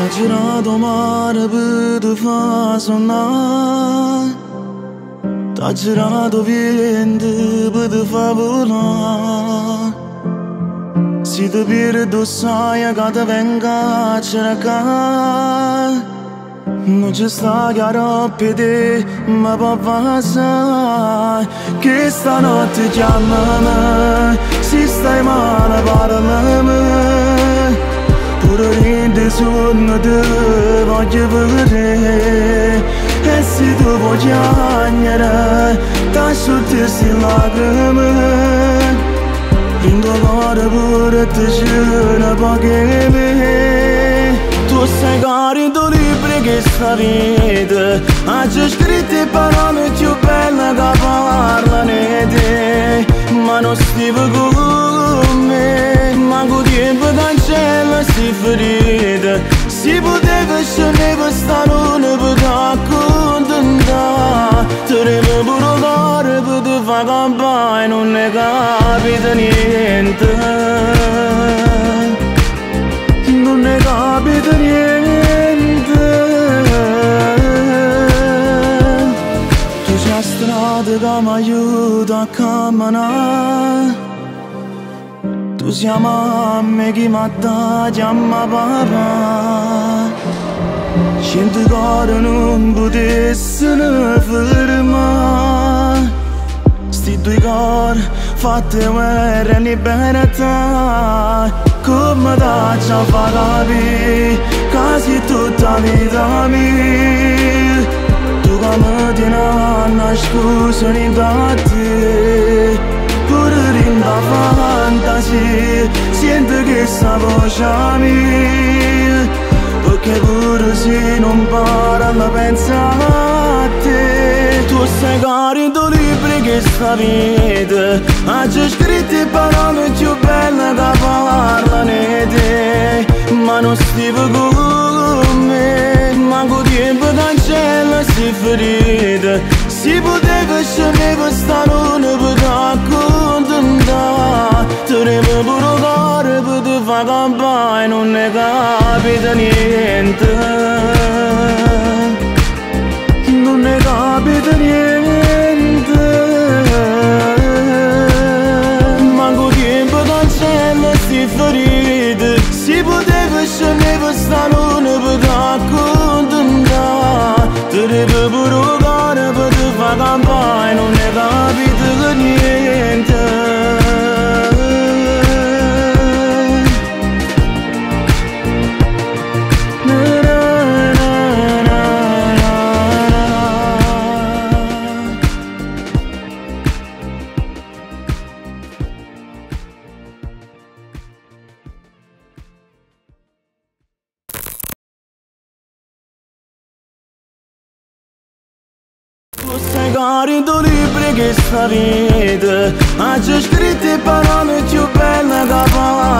girato mare per te fa sonare, t'ha girato vento per te fa volare. Se ti perdo sai che ti venga a cercare, non ci sta chiaro per te, ma papà sai che stanotte chiamami, se stai male parlami, pure rende sonno te voglio vedere, e se tu vuoi piangere, t'asciutti queste lacrime, rindo cuore pure te ce ne poche me. Tu sei carico libri che sta vita, oggi scritte parole più belle che parlano di te, ma non stiamo con me, manco tempo cancella si ferita, si poteva scendere questa luna per te accontentare, ti revo pure cuore per te fare campare, non ne capita niente, non ne capita niente. Tu c'è strada che mi aiuta a camminare, tu sei mamma che mi dà chiama papà, sento cuore non potessero fermare, sti due cuori fatti guerra e libertà, come t'accia fa capire quasi tutta vita mia, tu che mi tieni a nascondere da te, pure rinda fantasia, sento che sta voce mia, perché pure se non parla pensa a te. Tu sei carico libri che sta vita, oggi scritte parole più belle che parlano di te, ma non stiamo con me, manco tempo cancella si ferita, si poteva scendere questa luna per te accontentare, ti revo pure cuore per te fare campare, non ne capita niente, non ne capita niente, manco tempo cancella sti ferite, si poteva scendere questa luna per te accontentare, ti revo pure cuore per te fare campare, non ne capita niente. Tu sei carico libri che sta vita, oggi scritte parole più belle che parlano